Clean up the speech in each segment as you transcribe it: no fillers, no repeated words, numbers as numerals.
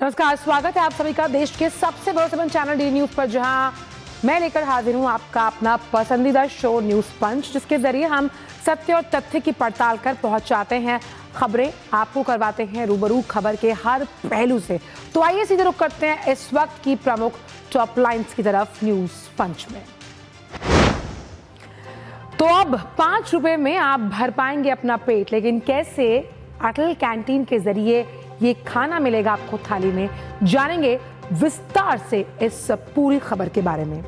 नमस्कार, स्वागत है आप सभी का देश के सबसे भरोसेमंद चैनल डी न्यूज पर, जहां मैं लेकर हाजिर हूं आपका अपना पसंदीदा शो न्यूज पंच, जिसके जरिए हम सत्य और तथ्य की पड़ताल कर पहुंचाते हैं खबरें, आपको करवाते हैं रूबरू खबर के हर पहलू से। तो आइए सीधे रुख करते हैं इस वक्त की प्रमुख टॉप लाइन्स की तरफ न्यूज पंच में। तो अब 5 रुपए में आप भर पाएंगे अपना पेट, लेकिन कैसे? अटल कैंटीन के जरिए ये खाना मिलेगा आपको थाली में, जानेंगे विस्तार से इस पूरी खबर के बारे में।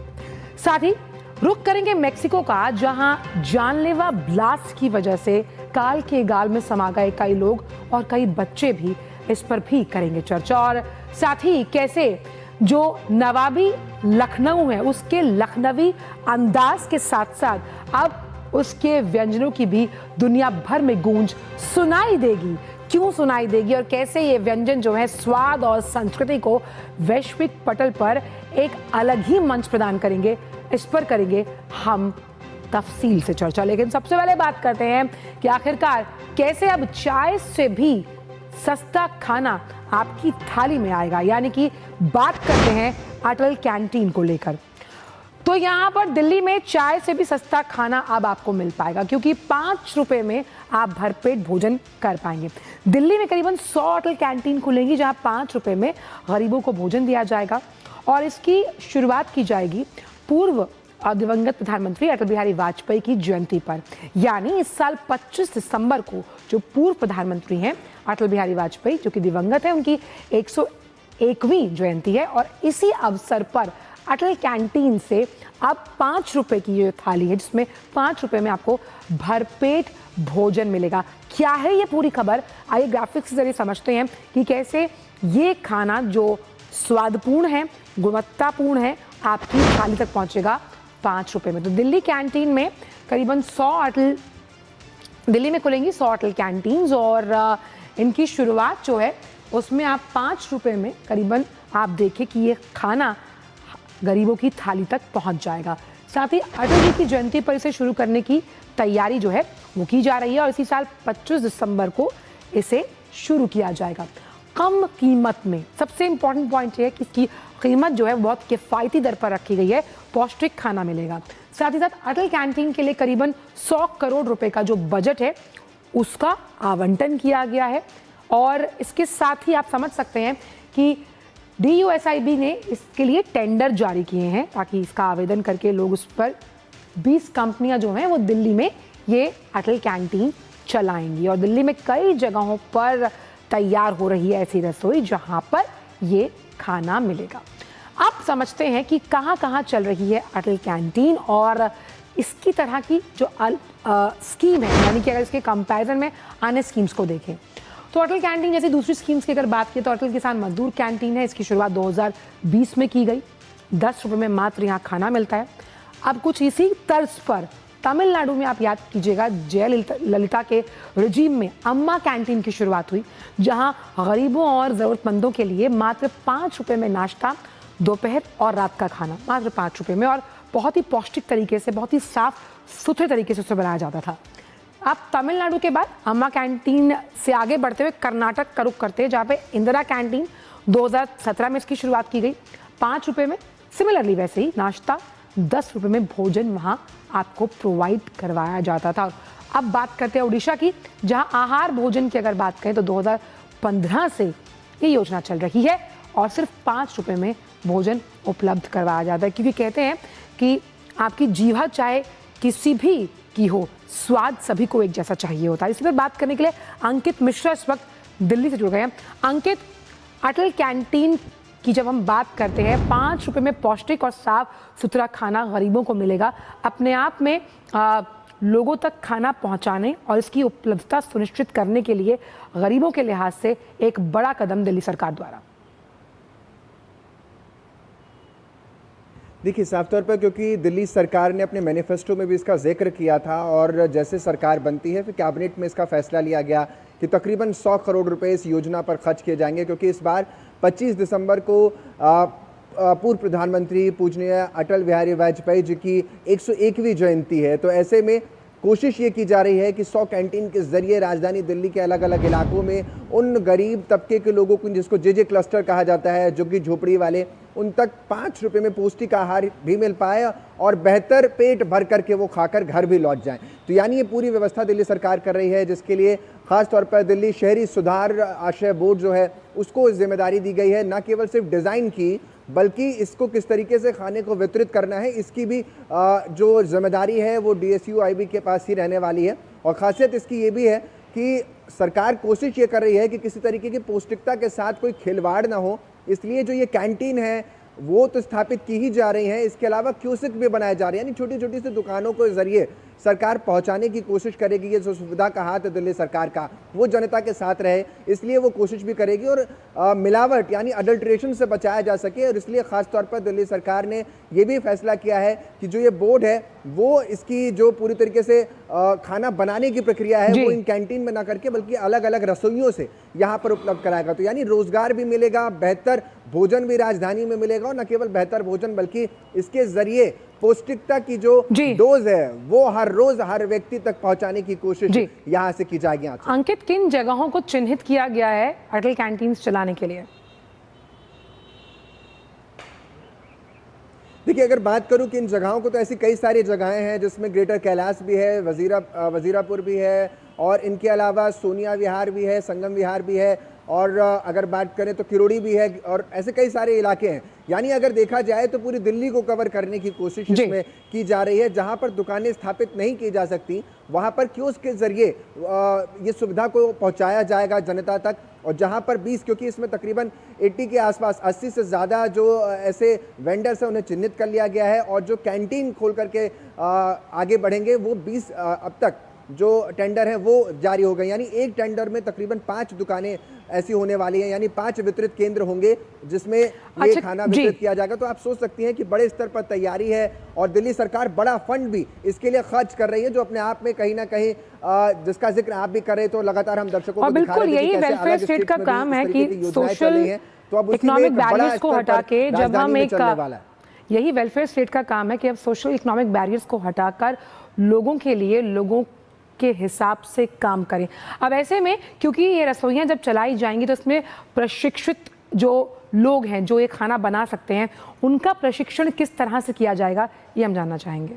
साथ ही रुख करेंगे मेक्सिको का, जहां जानलेवा ब्लास्ट की वजह से काल के गाल में समा गए कई लोग और कई बच्चे भी। इस पर भी करेंगे चर्चा। और साथ ही कैसे जो नवाबी लखनऊ है उसके लखनवी अंदाज के साथ साथ अब उसके व्यंजनों की भी दुनिया भर में गूंज सुनाई देगी। क्यों सुनाई देगी और कैसे ये व्यंजन जो है स्वाद और संस्कृति को वैश्विक पटल पर एक अलग ही मंच प्रदान करेंगे, इस पर करेंगे हम तफसील से चर्चा। लेकिन सबसे पहले बात करते हैं कि आखिरकार कैसे अब चाय से भी सस्ता खाना आपकी थाली में आएगा, यानी कि बात करते हैं अटल कैंटीन को लेकर। तो यहाँ पर दिल्ली में चाय से भी सस्ता खाना अब आपको मिल पाएगा, क्योंकि 5 रुपए में आप भरपेट भोजन कर पाएंगे। दिल्ली में करीबन 100 अटल कैंटीन खुलेंगी, जहाँ 5 रुपए में गरीबों को भोजन दिया जाएगा। और इसकी शुरुआत की जाएगी पूर्व दिवंगत प्रधानमंत्री अटल बिहारी वाजपेयी की जयंती पर, यानी इस साल 25 दिसंबर को जो पूर्व प्रधानमंत्री हैं अटल बिहारी वाजपेयी, जो कि दिवंगत है, उनकी 101वीं जयंती है। और इसी अवसर पर अटल कैंटीन से अब 5 रुपए की ये थाली है, जिसमें 5 रुपए में आपको भरपेट भोजन मिलेगा। क्या है ये पूरी खबर? आइए ग्राफिक्स के जरिए समझते हैं कि कैसे ये खाना जो स्वादपूर्ण है, गुणवत्तापूर्ण है, आपकी थाली तक पहुंचेगा 5 रुपए में। तो दिल्ली कैंटीन में करीबन 100 अटल दिल्ली में खुलेंगी 100 अटल कैंटीन्स, और इनकी शुरुआत जो है उसमें आप 5 रुपए में करीबन आप देखें कि ये खाना गरीबों की थाली तक पहुंच जाएगा। साथ ही अटल जी की जयंती पर इसे शुरू करने की तैयारी जो है वो की जा रही है, और इसी साल 25 दिसंबर को इसे शुरू किया जाएगा। कम कीमत में सबसे इंपॉर्टेंट पॉइंट ये है कि इसकी कीमत जो है बहुत किफ़ायती दर पर रखी गई है, पौष्टिक खाना मिलेगा। साथ ही साथ अटल कैंटीन के लिए करीबन 100 करोड़ रुपए का जो बजट है उसका आवंटन किया गया है। और इसके साथ ही आप समझ सकते हैं कि DUSIB ने इसके लिए टेंडर जारी किए हैं, ताकि इसका आवेदन करके लोग उस पर 20 कंपनियां जो हैं वो दिल्ली में ये अटल कैंटीन चलाएंगी। और दिल्ली में कई जगहों पर तैयार हो रही है ऐसी रसोई जहां पर ये खाना मिलेगा। अब समझते हैं कि कहां कहां चल रही है अटल कैंटीन और इसकी तरह की जो स्कीम है, यानी कि अगर इसके कंपैरिजन में अन्य स्कीम्स को देखें तो अटल कैंटीन जैसी दूसरी स्कीम्स की अगर बात की तो अटल किसान मजदूर कैंटीन है, इसकी शुरुआत 2020 में की गई। 10 रुपए में मात्र यहाँ खाना मिलता है। अब कुछ इसी तर्ज पर तमिलनाडु में आप याद कीजिएगा जयललिता के रिजीम में अम्मा कैंटीन की शुरुआत हुई, जहां गरीबों और ज़रूरतमंदों के लिए मात्र 5 रुपए में नाश्ता, दोपहर और रात का खाना मात्र 5 रुपए में, और बहुत ही पौष्टिक तरीके से, बहुत ही साफ सुथरे तरीके से उसे बनाया जाता था। अब तमिलनाडु के बाद अम्मा कैंटीन से आगे बढ़ते हुए कर्नाटक का रुख करते हैं, जहाँ पे इंदिरा कैंटीन 2017 में इसकी शुरुआत की गई। 5 रुपए में सिमिलरली वैसे ही नाश्ता, 10 रुपए में भोजन वहाँ आपको प्रोवाइड करवाया जाता था। अब बात करते हैं उड़ीसा की, जहाँ आहार भोजन की अगर बात करें तो 2015 से ये योजना चल रही है और सिर्फ 5 रुपए में भोजन उपलब्ध करवाया जाता है, क्योंकि कहते हैं कि आपकी जीवा चाहे किसी भी की हो, स्वाद सभी को एक जैसा चाहिए होता है। इसी पर बात करने के लिए अंकित मिश्रा इस वक्त दिल्ली से जुड़ गए हैं। अंकित, अटल कैंटीन की जब हम बात करते हैं 5 रुपए में पौष्टिक और साफ सुथरा खाना गरीबों को मिलेगा, अपने आप में लोगों तक खाना पहुंचाने और इसकी उपलब्धता सुनिश्चित करने के लिए गरीबों के लिहाज से एक बड़ा कदम दिल्ली सरकार द्वारा। देखिए, साफ तौर पर क्योंकि दिल्ली सरकार ने अपने मैनिफेस्टो में भी इसका जिक्र किया था, और जैसे सरकार बनती है फिर कैबिनेट में इसका फैसला लिया गया कि तकरीबन 100 करोड़ रुपए इस योजना पर खर्च किए जाएंगे, क्योंकि इस बार 25 दिसंबर को पूर्व प्रधानमंत्री पूजनीय अटल बिहारी वाजपेयी जी की 101वीं जयंती है। तो ऐसे में कोशिश ये की जा रही है कि 100 कैंटीन के जरिए राजधानी दिल्ली के अलग अलग इलाकों में उन गरीब तबके के लोगों को, जिसको जे क्लस्टर कहा जाता है, झुग्गी झोपड़ी वाले, उन तक 5 रुपए में पौष्टिक आहार भी मिल पाए और बेहतर पेट भर करके वो खाकर घर भी लौट जाएं। तो यानी ये पूरी व्यवस्था दिल्ली सरकार कर रही है, जिसके लिए खास तौर पर दिल्ली शहरी सुधार आश्रय बोर्ड जो है उसको जिम्मेदारी दी गई है, न केवल सिर्फ डिज़ाइन की बल्कि इसको किस तरीके से खाने को वितरित करना है इसकी भी जो जिम्मेदारी है वो DSUIB के पास ही रहने वाली है। और खासियत इसकी ये भी है कि सरकार कोशिश ये कर रही है कि किसी तरीके की पौष्टिकता के साथ कोई खिलवाड़ ना हो, इसलिए जो ये कैंटीन है वो तो स्थापित की ही जा रही हैं, इसके अलावा क्यूसिक भी बनाए जा रहे हैं, यानी छोटी छोटी सी दुकानों के जरिए सरकार पहुंचाने की कोशिश करेगी। ये जो सुविधा का हाथ है दिल्ली सरकार का वो जनता के साथ रहे, इसलिए वो कोशिश भी करेगी और मिलावट यानी अडल्ट्रेशन से बचाया जा सके। और इसलिए खास तौर पर दिल्ली सरकार ने ये भी फैसला किया है कि जो ये बोर्ड है वो इसकी जो पूरी तरीके से खाना बनाने की प्रक्रिया है वो इन कैंटीन में ना करके बल्कि अलग अलग रसोइयों से यहाँ पर उपलब्ध कराएगा। तो यानी रोजगार भी मिलेगा, बेहतर भोजन भी राजधानी में मिलेगा और न केवल बेहतर भोजन बल्कि इसके जरिए पौष्टिकता की जो डोज है वो हर रोज हर व्यक्ति तक पहुंचाने की कोशिश यहाँ से की जाएगी। अंकित, किन जगहों को चिन्हित किया गया है अटल कैंटीन चलाने के लिए? देखिए, अगर बात करूं कि इन जगहों को, तो ऐसी कई सारी जगहें हैं जिसमें ग्रेटर कैलाश भी है, वजीरापुर भी है और इनके अलावा सोनिया विहार भी है, संगम विहार भी है और अगर बात करें तो किरोड़ी भी है और ऐसे कई सारे इलाके हैं। यानी अगर देखा जाए तो पूरी दिल्ली को कवर करने की कोशिश इसमें की जा रही है। जहां पर दुकानें स्थापित नहीं की जा सकती वहां पर कियोस्क के जरिए ये सुविधा को पहुंचाया जाएगा जनता तक। और जहां पर 20, क्योंकि इसमें तकरीबन 80 के आसपास 80 से ज़्यादा जो ऐसे वेंडर्स हैं उन्हें चिन्हित कर लिया गया है और जो कैंटीन खोल करके आगे बढ़ेंगे वो 20 अब तक जो टेंडर है वो जारी हो गए। यानी एक टेंडर में तकरीबन 5 दुकानें ऐसी होने वाली हैं, यानी 5 वितरित केंद्र होंगे जिसमें ये खाना वितरित किया जाएगा। तो आप सोच सकती हैं कि बड़े स्तर पर तैयारी है और दिल्ली सरकार बड़ा फंड भी इसके लिए खर्च कर रही है, जो अपने आप में कहीं ना कहीं जिसका जिक्र आप भी कर रहे तो लगातार हम दर्शकों को दिखा रहे हैं कि कैसे अलग स्टेट का काम है कि सोशल इकोनॉमिक बैरियर्स को हटा के जब हम एक यही वेलफेयर स्टेट का काम है कि अब सोशल इकोनॉमिक बैरियर्स को हटाकर लोगों के लिए लोगों के हिसाब से काम करें। अब ऐसे में क्योंकि ये रसोइयाँ जब चलाई जाएंगी तो इसमें प्रशिक्षित जो लोग हैं जो ये खाना बना सकते हैं उनका प्रशिक्षण किस तरह से किया जाएगा ये हम जानना चाहेंगे।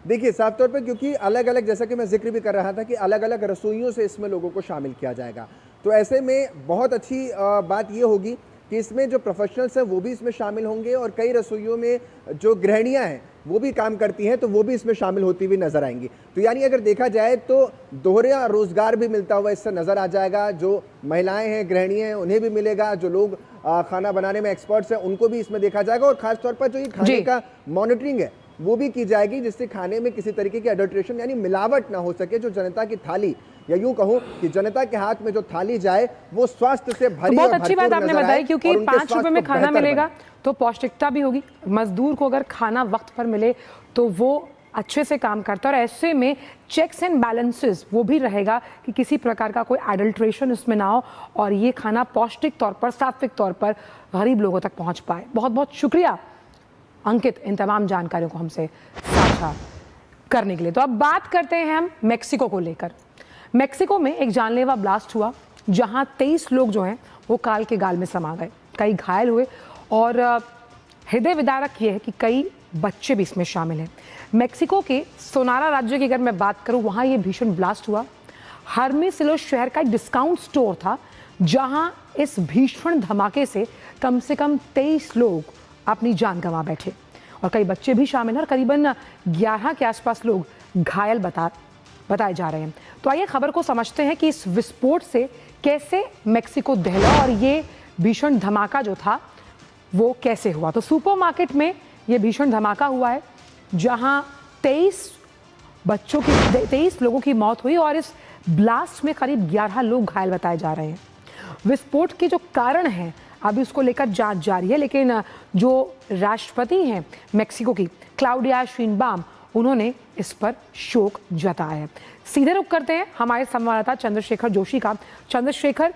देखिए, साफ तौर पर क्योंकि अलग अलग, जैसा कि मैं जिक्र भी कर रहा था कि अलग अलग रसोइयों से इसमें लोगों को शामिल किया जाएगा, तो ऐसे में बहुत अच्छी बात ये होगी कि इसमें जो प्रोफेशनल्स हैं वो भी इसमें शामिल होंगे और कई रसोइयों में जो गृहिणियां हैं वो भी काम करती हैं तो वो भी इसमें शामिल होती हुई नजर आएंगी। तो यानी अगर देखा जाए तो दोहरा रोजगार भी मिलता हुआ इससे नजर आ जाएगा। जो महिलाएं हैं, गृहिणियां हैं, उन्हें भी मिलेगा, जो लोग खाना बनाने में एक्सपर्ट्स हैं उनको भी इसमें देखा जाएगा और खासतौर पर जो ये खाने का मॉनिटरिंग है वो भी की जाएगी जिससे खाने में किसी तरीके की अडल्ट्रेशन यानी मिलावट ना हो सके। जो जनता की थाली, या यूं कहूं कि जनता के हाथ में जो थाली जाए वो स्वास्थ्य से भरी। बहुत अच्छी बात आपने बताई, क्योंकि 5 रुपए में खाना मिलेगा तो पौष्टिकता भी होगी। मजदूर को अगर खाना वक्त पर मिले तो वो अच्छे से काम करता है और ऐसे में चेक्स एंड बैलेंसेस वो भी रहेगा कि किसी प्रकार का कोई एडल्ट्रेशन इसमें ना हो और ये खाना पौष्टिक तौर पर, सात्विक तौर पर गरीब लोगों तक पहुंच पाए। बहुत बहुत शुक्रिया अंकित इन तमाम जानकारियों को हमसे साझा करने के लिए। तो अब बात करते हैं हम मेक्सिको को लेकर। मेक्सिको में एक जानलेवा ब्लास्ट हुआ जहां 23 लोग जो हैं वो काल के गाल में समा गए, कई घायल हुए और हृदय विदारक ये है कि कई बच्चे भी इसमें शामिल हैं। मेक्सिको के सोनारा राज्य की अगर मैं बात करूं वहां ये भीषण ब्लास्ट हुआ। हर्मिसिलो शहर का एक डिस्काउंट स्टोर था जहां इस भीषण धमाके से कम 23 लोग अपनी जान गंवा बैठे और कई बच्चे भी शामिल हैं और करीबन 11 के आसपास लोग घायल बताए जा रहे हैं। तो आइए खबर को समझते हैं कि इस विस्फोट से कैसे मेक्सिको दहला और ये भीषण धमाका जो था वो कैसे हुआ। तो सुपरमार्केट में ये भीषण धमाका हुआ है जहां 23 लोगों की मौत हुई और इस ब्लास्ट में करीब 11 लोग घायल बताए जा रहे हैं। विस्फोट के जो कारण हैं अभी उसको लेकर जांच जारी है, लेकिन जो राष्ट्रपति हैं मेक्सिको की क्लाउडिया शेइनबाम उन्होंने इस पर शोक जताया है। सीधे रुख करते हैं हमारे संवाददाता चंद्रशेखर जोशी का। चंद्रशेखर,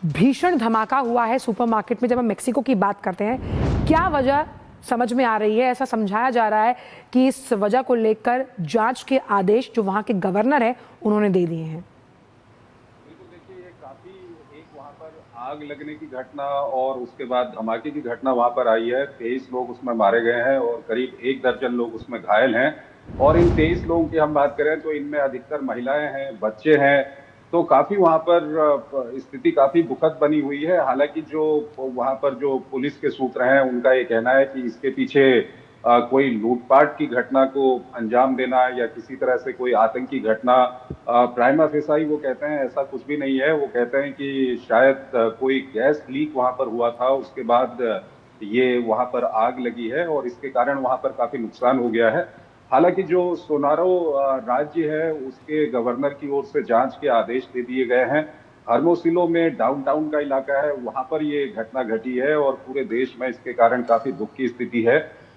भीषण धमाका हुआ है सुपरमार्केट में, जब हम मेक्सिको की बात करते हैं क्या वजह समझ में आ रही है। ऐसा समझाया जा रहा है कि इस वजह को लेकर जांच के आदेश जो वहां के गवर्नर है उन्होंने दे दिए हैं। बिल्कुल, देखिए ये काफी एक वहां पर आग लगने की घटना और उसके बाद धमाके की घटना वहां पर आई है। 23 लोग उसमें मारे गए हैं और करीब 1 दर्जन लोग उसमें घायल हैं। और इन 23 लोगों की हम बात करें तो इनमें अधिकतर महिलाएं हैं, बच्चे हैं। तो काफी वहां पर स्थिति काफी दुखद बनी हुई है। हालांकि जो वहां पर जो पुलिस के सूत्र हैं उनका ये कहना है कि इसके पीछे कोई लूटपाट की घटना को अंजाम देना या किसी तरह से कोई आतंकी घटना प्राइमा फेसाई वो कहते हैं ऐसा कुछ भी नहीं है। वो कहते हैं कि शायद कोई गैस लीक वहां पर हुआ था, उसके बाद ये वहां पर आग लगी है और इसके कारण वहां पर काफी नुकसान हो गया है। हालांकि जो सोनारो राज्य है उसके गवर्नर की ओर से जांच के आदेश दे दिए गए हैं। हरमोसिलो में डाउनटाउन का इलाका है, वहां पर ये घटना घटी है और पूरे देश में इसके कारण काफी दुख की स्थिति है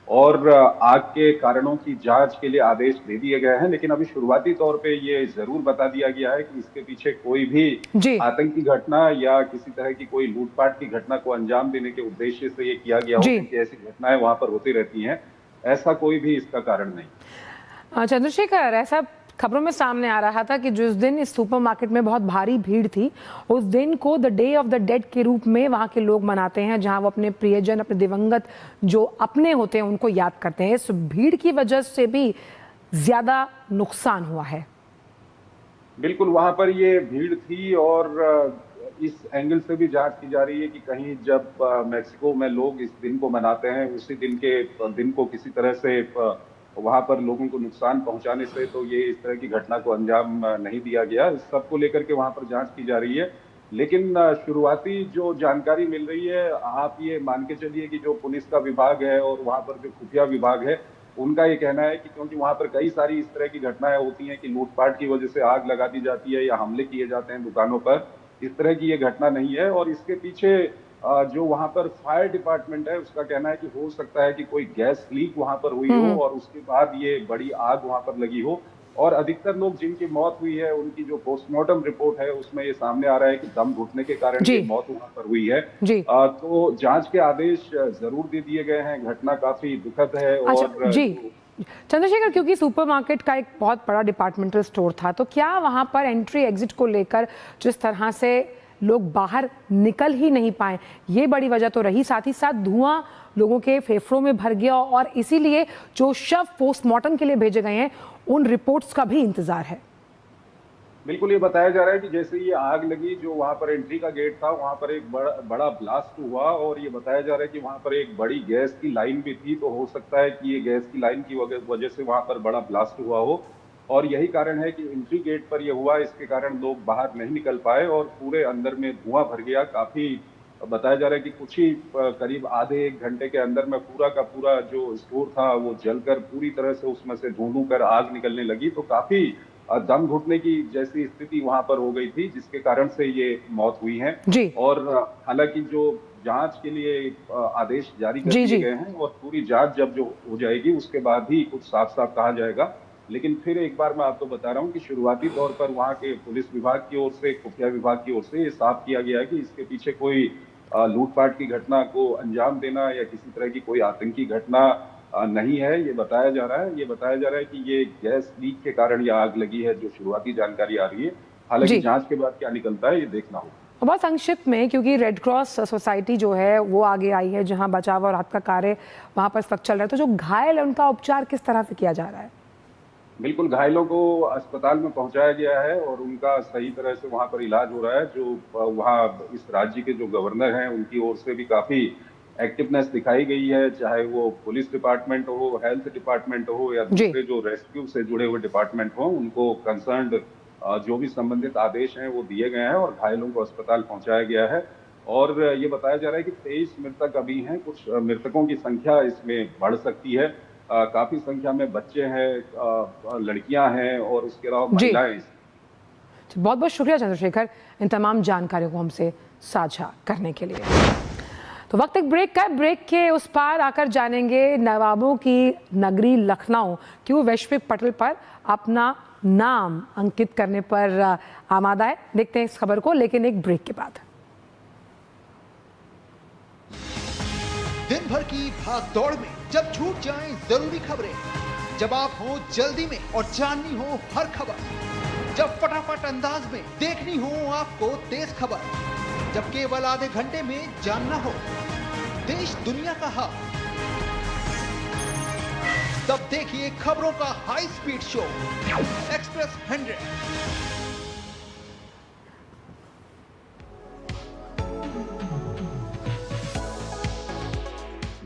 और आग के कारणों की जांच के लिए आदेश दे दिए गए हैं। लेकिन अभी शुरुआती तौर पे ये जरूर बता दिया गया है कि इसके पीछे कोई भी जी आतंकी घटना या किसी तरह की कोई लूटपाट की घटना को अंजाम देने के उद्देश्य से ये किया गया हो, जी क्योंकि ऐसी घटनाएं वहां पर होती रहती हैं। ऐसा कोई भी इसका कारण नहीं। चंद्रशेखर, ऐसा खबरों में सामने आ रहा था कि जिस दिन इस सुपरमार्केट में बहुत भारी भीड़ थी, उस दिन को the day of the dead के रूप में वहां के लोग मनाते हैं, जहां वो अपने प्रियजन, अपने दिवंगत जो अपने होते हैं उनको याद करते हैं। इस भीड़ की वजह से भी ज्यादा नुकसान हुआ है। बिल्कुल, वहां पर ये भीड़ थी और इस एंगल से भी जांच की जा रही है कि कहीं जब मेक्सिको में लोग इस दिन को मनाते हैं, उसी दिन को किसी तरह से वहां पर लोगों को नुकसान पहुंचाने से तो ये इस तरह की घटना को अंजाम नहीं दिया गया। इस सब को लेकर के वहां पर जांच की जा रही है। लेकिन शुरुआती जो जानकारी मिल रही है, आप ये मान के चलिए कि जो पुलिस का विभाग है और वहां पर जो खुफिया विभाग है, उनका ये कहना है कि क्योंकि वहां पर कई सारी इस तरह की घटनाएं होती हैं कि लूटपाट की वजह से आग लगा दी जाती है या हमले किए जाते हैं दुकानों पर, इस तरह की ये घटना नहीं है। और इसके पीछे जो वहां पर फायर डिपार्टमेंट है उसका कहना है कि हो सकता है कि कोई गैस लीक वहां पर हुई हो और उसके बाद ये बड़ी आग वहां पर लगी हो। और अधिकतर लोग जिनकी मौत हुई है उनकी जो पोस्टमार्टम रिपोर्ट है उसमें ये सामने आ रहा है कि दम घुटने के कारण ये मौत वहां पर हुई है। जी तो जांच के आदेश जरूर दे दिए गए हैं। घटना काफी दुखद है। अच्छा और जी चंद्रशेखर, क्योंकि सुपरमार्केट का एक बहुत बड़ा डिपार्टमेंटल स्टोर था, तो क्या वहां पर एंट्री एग्जिट को लेकर जिस तरह से लोग बाहर निकल ही नहीं पाए, ये बड़ी वजह तो रही, साथ ही साथ धुआं लोगों के फेफड़ों में भर गया और इसीलिए जो शव पोस्टमार्टम के लिए भेजे गए हैं उन रिपोर्ट्स का भी इंतजार है। बिल्कुल, ये बताया जा रहा है कि जैसे ये आग लगी, जो वहां पर एंट्री का गेट था वहां पर एक बड़ा ब्लास्ट हुआ और ये बताया जा रहा है कि वहां पर एक बड़ी गैस की लाइन भी थी। तो हो सकता है कि ये गैस की लाइन की वजह से वहां पर बड़ा ब्लास्ट हुआ हो और यही कारण है कि एंट्री गेट पर ये हुआ। इसके कारण लोग बाहर नहीं निकल पाए और पूरे अंदर में धुआं भर गया। काफी बताया जा रहा है कि कुछ ही करीब आधे 1 घंटे के अंदर में पूरा का पूरा जो स्टोर था वो जलकर पूरी तरह से उसमें से धुआं कर आग निकलने लगी। तो काफी दम घुटने की जैसी स्थिति वहां पर हो गई थी, जिसके कारण से ये मौत हुई है। जी और हालांकि जो जांच के लिए आदेश जारी कर जी दिए जी गए हैं और पूरी जांच जब जो हो जाएगी उसके बाद ही कुछ साफ साफ कहा जाएगा। लेकिन फिर एक बार मैं आपको बता रहा हूं कि शुरुआती तौर पर वहां के पुलिस विभाग की ओर से, खुफिया विभाग की ओर से ये साफ किया गया है कि इसके पीछे कोई लूटपाट की घटना को अंजाम देना या किसी तरह की कोई आतंकी घटना नहीं है। ये बताया जा रहा है कि ये गैस लीक के कारण ये आग लगी है, जो शुरुआती जानकारी आ रही है। हालांकि जांच के बाद क्या निकलता है ये देखना होगा। बहुत संक्षिप्त में, क्योंकि रेड क्रॉस सोसाइटी जो है वो आगे आई है, जहां बचाव और राहत का कार्य वहां पर इस वक्त चल रहा है, तो जो घायल है उनका उपचार किस तरह से किया जा रहा है? बिल्कुल, घायलों को अस्पताल में पहुंचाया गया है और उनका सही तरह से वहां पर इलाज हो रहा है। जो वहां इस राज्य के जो गवर्नर हैं उनकी ओर से भी काफी एक्टिवनेस दिखाई गई है, चाहे वो पुलिस डिपार्टमेंट हो, हेल्थ डिपार्टमेंट हो या दूसरे जो रेस्क्यू से जुड़े हुए डिपार्टमेंट हो, उनको कंसर्न्ड जो भी संबंधित आदेश हैं वो दिए गए हैं और घायलों को अस्पताल पहुंचाया गया है। और ये बताया जा रहा है कि 23 मृतक अभी हैं। कुछ मृतकों की संख्या इसमें बढ़ सकती है। काफी संख्या में बच्चे हैं, लड़कियां हैं और उसके अलावा महिलाएं। बहुत बहुत शुक्रिया चंद्रशेखर इन तमाम जानकारियों को हमसे साझा करने के लिए। तो वक्त एक ब्रेक का, ब्रेक के उस पार आकर जानेंगे नवाबों की नगरी लखनऊ क्यों वैश्विक पटल पर अपना नाम अंकित करने पर आमादा है। देखते हैं इस खबर को, लेकिन एक ब्रेक के बाद। दिन भर की भाग दौड़ में जब छूट जाएं जरूरी खबरें, जब आप हो जल्दी में और जाननी हो हर खबर, जब फटाफट अंदाज में देखनी हो आपको तेज खबर, जब केवल आधे घंटे में जानना हो देश दुनिया का हाल, तब देखिए खबरों का हाई स्पीड शो एक्सप्रेस 100।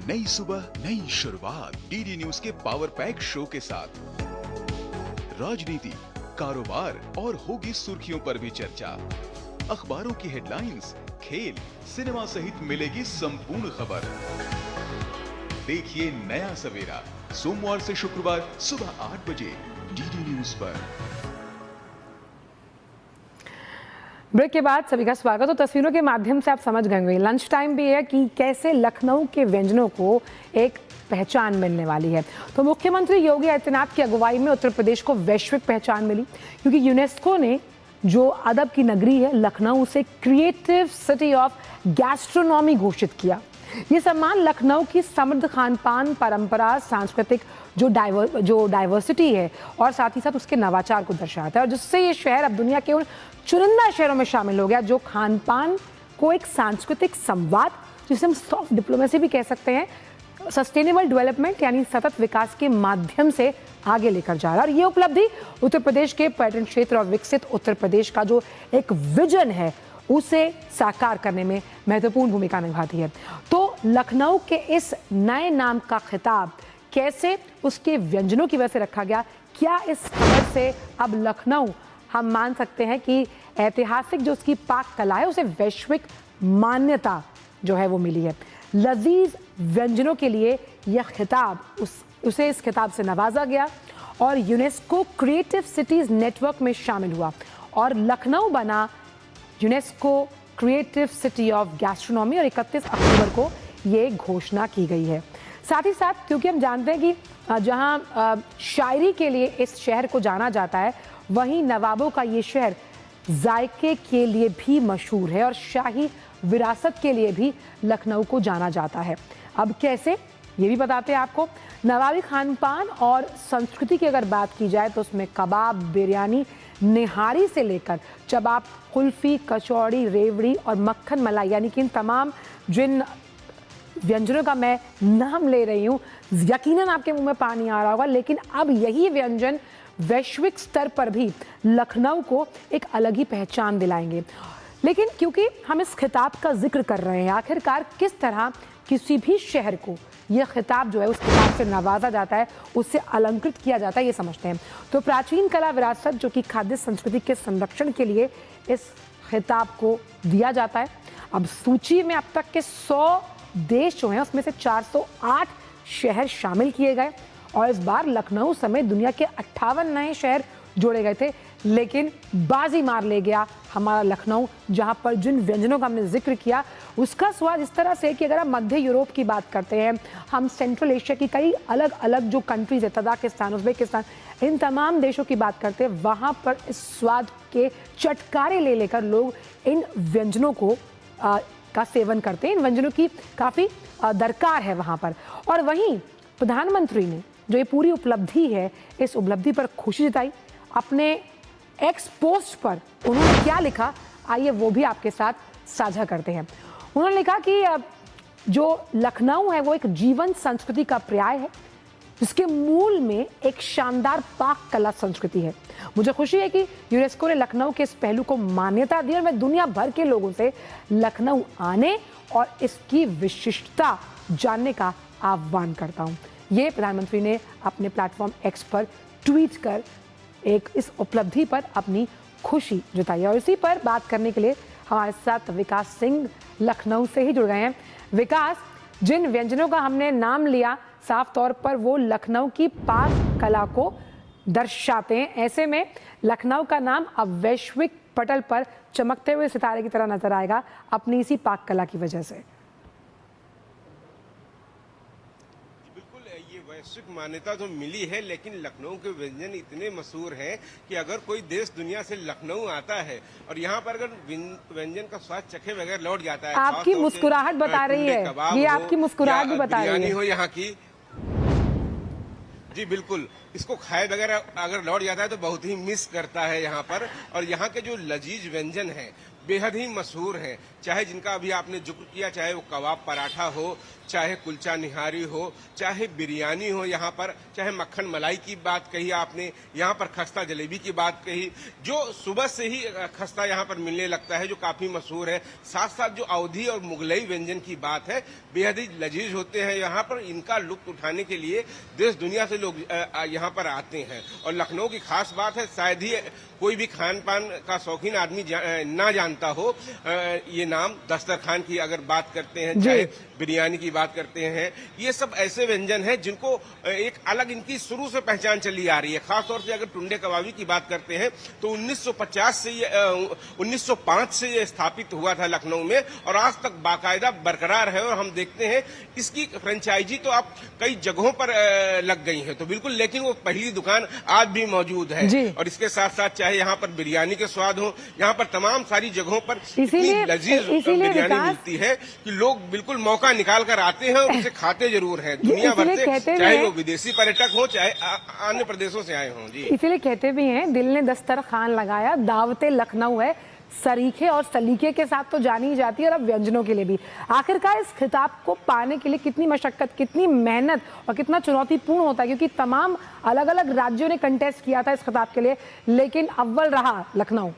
नई सुबह नई शुरुआत डीडी न्यूज के पावर पैक शो के साथ राजनीति, कारोबार और होगी सुर्खियों पर भी चर्चा। अखबारों की हेडलाइंस, खेल, सिनेमा सहित मिलेगी संपूर्ण खबर। देखिए नया सवेरा सोमवार से शुक्रवार सुबह 8 बजे डीडी न्यूज पर। ब्रेक के बाद सभी का स्वागत। तो तस्वीरों के माध्यम से आप समझ गए होंगे, लंच टाइम भी है कि कैसे लखनऊ के व्यंजनों को एक पहचान मिलने वाली है। तो मुख्यमंत्री योगी आदित्यनाथ की अगुवाई में उत्तर प्रदेश को वैश्विक पहचान मिली, क्योंकि यूनेस्को ने जो अदब की नगरी है लखनऊ से क्रिएटिव सिटी ऑफ गैस्ट्रोनॉमी घोषित किया। ये सम्मान लखनऊ की समृद्ध खान पान परंपरा, सांस्कृतिक जो डाइवर्सिटी है और साथ ही साथ उसके नवाचार को दर्शाता है, और जिससे ये शहर अब दुनिया के उन चुनिंदा शहरों में शामिल हो गया जो खान पान को एक सांस्कृतिक संवाद, जिसे हम सॉफ्ट डिप्लोमेसी भी कह सकते हैं, सस्टेनेबल डेवलपमेंट यानी सतत विकास के माध्यम से आगे लेकर जा रहा है। और ये उपलब्धि उत्तर प्रदेश के पर्यटन क्षेत्र और विकसित उत्तर प्रदेश का जो एक विजन है उसे साकार करने में महत्वपूर्ण भूमिका निभाती है। तो लखनऊ के इस नए नाम का खिताब कैसे उसके व्यंजनों की वजह से रखा गया, क्या इस खबर से अब लखनऊ हम मान सकते हैं कि ऐतिहासिक जो उसकी पाक कला है उसे वैश्विक मान्यता जो है वो मिली है। लजीज व्यंजनों के लिए यह खिताब उसे इस खिताब से नवाजा गया और यूनेस्को क्रिएटिव सिटीज नेटवर्क में शामिल हुआ और लखनऊ बना UNESCO creative city of gastronomy, और 31 अक्टूबर को ये घोषणा की गई है। साथ ही साथ क्योंकि हम जानते हैं कि जहां शायरी के लिए इस शहर को जाना जाता है, वहीं नवाबों का ये शहर जायके के लिए भी मशहूर है और शाही विरासत के लिए भी लखनऊ को जाना जाता है। अब कैसे, ये भी बताते हैं आपको। नवाबी खान पान और संस्कृति की अगर बात की जाए तो उसमें कबाब, बिरयानी, निहारी से लेकर चबाप, कुल्फी, कचौड़ी, रेवड़ी और मक्खन मलाई, यानी कि इन तमाम जिन व्यंजनों का मैं नाम ले रही हूँ, यकीनन आपके मुंह में पानी आ रहा होगा, लेकिन अब यही व्यंजन वैश्विक स्तर पर भी लखनऊ को एक अलग ही पहचान दिलाएंगे। लेकिन क्योंकि हम इस खिताब का जिक्र कर रहे हैं, आखिरकार किस तरह किसी भी शहर को यह खिताब जो है उस खिताब से नवाजा जाता है, उससे अलंकृत किया जाता है, ये समझते हैं। तो प्राचीन कला विरासत जो कि खाद्य संस्कृति के संरक्षण के लिए इस खिताब को दिया जाता है। अब सूची में अब तक के 100 देश जो हैं उसमें से 408 शहर शामिल किए गए और इस बार लखनऊ समेत दुनिया के 58 नए शहर जोड़े गए थे, लेकिन बाजी मार ले गया हमारा लखनऊ, जहां पर जिन व्यंजनों का हमने जिक्र किया उसका स्वाद इस तरह से कि अगर हम मध्य यूरोप की बात करते हैं, हम सेंट्रल एशिया की कई अलग अलग जो कंट्रीज है, तजाकिस्तान, उज्बेकिस्तान, इन तमाम देशों की बात करते हैं, वहाँ पर इस स्वाद के चटकारे ले लेकर लोग इन व्यंजनों को का सेवन करते हैं। इन व्यंजनों की काफ़ी दरकार है वहाँ पर। और वहीं प्रधानमंत्री ने जो ये पूरी उपलब्धि है, इस उपलब्धि पर खुशी जताई। अपने एक्स पोस्ट पर उन्होंने क्या लिखा, आइए वो भी आपके साथ साझा करते हैं। उन्होंने लिखा कि जो लखनऊ है वो एक जीवन संस्कृति का पर्याय है, जिसके मूल में एक शानदार पाक कला संस्कृति है। मुझे खुशी है कि यूनेस्को ने लखनऊ के इस पहलू को मान्यता दी और मैं दुनिया भर के लोगों से लखनऊ आने और इसकी विशिष्टता जानने का आह्वान करता हूँ। ये प्रधानमंत्री ने अपने प्लेटफॉर्म एक्स पर ट्वीट कर एक इस उपलब्धि पर अपनी खुशी जताई। और इसी पर बात करने के लिए हमारे साथ विकास सिंह लखनऊ से ही जुड़ गए हैं। विकास, जिन व्यंजनों का हमने नाम लिया साफ तौर पर वो लखनऊ की पाक कला को दर्शाते हैं, ऐसे में लखनऊ का नाम अब वैश्विक पटल पर चमकते हुए सितारे की तरह नजर आएगा अपनी इसी पाक कला की वजह से। बिल्कुल, ये वैश्विक मान्यता तो मिली है, लेकिन लखनऊ के व्यंजन इतने मशहूर हैं कि अगर कोई देश दुनिया से लखनऊ आता है और यहाँ पर अगर व्यंजन का स्वाद चखे बगैर लौट जाता है। आपकी मुस्कुराहट बता रही है, ये आपकी मुस्कुराहट भी बता रही है। हो यहाँ की, जी बिल्कुल, इसको खाए बगैर अगर लौट जाता है तो बहुत ही मिस करता है यहाँ पर। और यहाँ के जो लजीज व्यंजन हैं बेहद ही मशहूर हैं, चाहे जिनका अभी आपने जिक्र किया, चाहे वो कबाब पराठा हो, चाहे कुलचा निहारी हो, चाहे बिरयानी हो यहाँ पर, चाहे मक्खन मलाई की बात कही आपने, यहाँ पर खस्ता जलेबी की बात कही, जो सुबह से ही खस्ता यहाँ पर मिलने लगता है, जो काफी मशहूर है। साथ साथ जो अवधी और मुगलई व्यंजन की बात है, बेहद ही लजीज होते हैं यहाँ पर। इनका लुत्फ उठाने के लिए देश दुनिया से लोग यहाँ पर आते हैं। और लखनऊ की खास बात है, शायद ही कोई भी खान पान का शौकीन आदमी ना जानता हो ये नाम। दस्तरखान की अगर बात करते हैं, चाहे बिरयानी की बात करते हैं, ये सब ऐसे व्यंजन हैं जिनको एक अलग इनकी शुरू से पहचान चली आ रही है। खासतौर से अगर टुंडे कबाबी की बात करते हैं तो 1905 से ये स्थापित हुआ था लखनऊ में और आज तक बाकायदा बरकरार है। और हम देखते हैं इसकी फ्रेंचाइजी तो अब कई जगहों पर लग गई है, तो बिल्कुल, लेकिन वो पहली दुकान आज भी मौजूद है। और इसके साथ साथ चाहे यहाँ पर बिरयानी के स्वाद हो, यहाँ पर तमाम सारी जगहों पर इतनी लजीज बिरयानी मिलती है कि लोग बिल्कुल मौका निकाल कर आते हैं और उसे खाते जरूर हैं दुनिया भर से, चाहे वो विदेशी पर्यटक हो चाहे अन्य प्रदेशों से आए हों। जी, इसीलिए कहते भी हैं दिल ने दस्तरखान लगाया, दावते लखनऊ है, सरीखे और सलीके के साथ तो जानी ही जाती है और अब व्यंजनों के लिए भी। आखिरकार इस खिताब को पाने के लिए कितनी मशक्कत, कितनी मेहनत और कितना चुनौतीपूर्ण होता है, क्योंकि तमाम अलग अलग राज्यों ने कंटेस्ट किया था इस खिताब के लिए, लेकिन अव्वल रहा लखनऊ।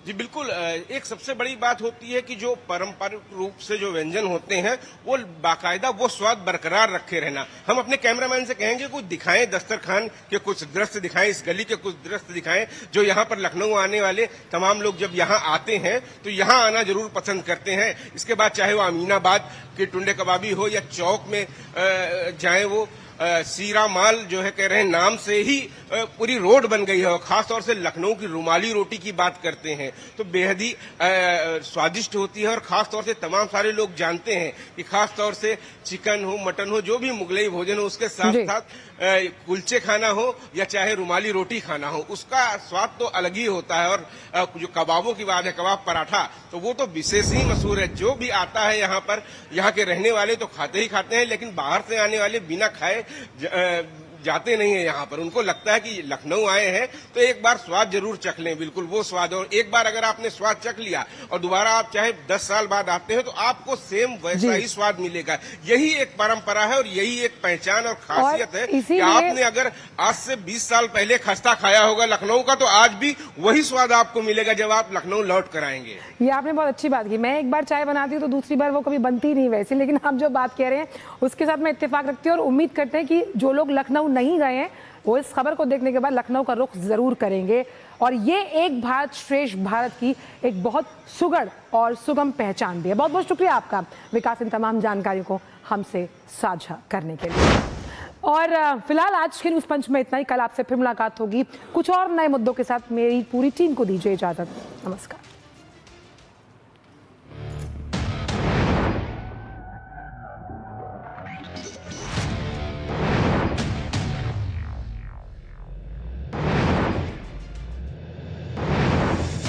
जी बिल्कुल, एक सबसे बड़ी बात होती है कि जो पारंपरिक रूप से जो व्यंजन होते हैं वो बाकायदा वो स्वाद बरकरार रखे रहना। हम अपने कैमरामैन से कहेंगे कुछ दिखाएं, दस्तरखान के कुछ दृश्य दिखाएं, इस गली के कुछ दृश्य दिखाएं जो यहाँ पर लखनऊ आने वाले तमाम लोग जब यहाँ आते हैं तो यहाँ आना जरूर पसंद करते हैं। इसके बाद चाहे वो अमीनाबाद के टुंडे कबाबी हो या चौक में जाए, वो सीरा माल जो है कह रहे हैं नाम से ही पूरी रोड बन गई है। और खासतौर से लखनऊ की रुमाली रोटी की बात करते हैं तो बेहद ही स्वादिष्ट होती है। और खासतौर से तमाम सारे लोग जानते हैं कि खासतौर से चिकन हो, मटन हो, जो भी मुगलई भोजन हो, उसके साथ साथ कुलचे खाना हो या चाहे रुमाली रोटी खाना हो, उसका स्वाद तो अलग ही होता है। और जो कबाबों की बात है, कबाब पराठा, तो वो तो विशेष ही मशहूर है। जो भी आता है यहाँ पर, यहाँ के रहने वाले तो खाते ही खाते हैं, लेकिन बाहर से आने वाले बिना खाए जाते नहीं है यहाँ पर। उनको लगता है कि लखनऊ आए हैं तो एक बार स्वाद जरूर चख लें, बिल्कुल वो स्वाद। और एक बार अगर आपने स्वाद चख लिया और दोबारा आप चाहे 10 साल बाद आते हैं तो आपको सेम वैसा ही स्वाद मिलेगा। यही एक परंपरा है और यही एक पहचान और खासियत है कि आपने अगर आज से 20 साल पहले खस्ता खाया होगा लखनऊ का, तो आज भी वही स्वाद आपको मिलेगा जब आप लखनऊ लौट कर आएंगे। ये आपने बहुत अच्छी बात की। मैं एक बार चाय बनाती हूँ तो दूसरी बार वो कभी बनती नहीं वैसी, लेकिन आप जो बात कह रहे हैं उसके साथ मैं इत्तेफाक रखती हूँ और उम्मीद करते हैं कि जो लोग लखनऊ नहीं गए हैं वो इस खबर को देखने के बाद लखनऊ का रुख जरूर करेंगे। और ये एक भारत श्रेष्ठ भारत की एक बहुत सुगढ़ और सुगम पहचान भी है। बहुत बहुत शुक्रिया आपका विकास, इन तमाम जानकारियों को हमसे साझा करने के लिए। और फिलहाल आज के न्यूज़ पंच में इतना ही। कल आपसे फिर मुलाकात होगी कुछ और नए मुद्दों के साथ। मेरी पूरी टीम को दीजिए इजाजत। नमस्कार।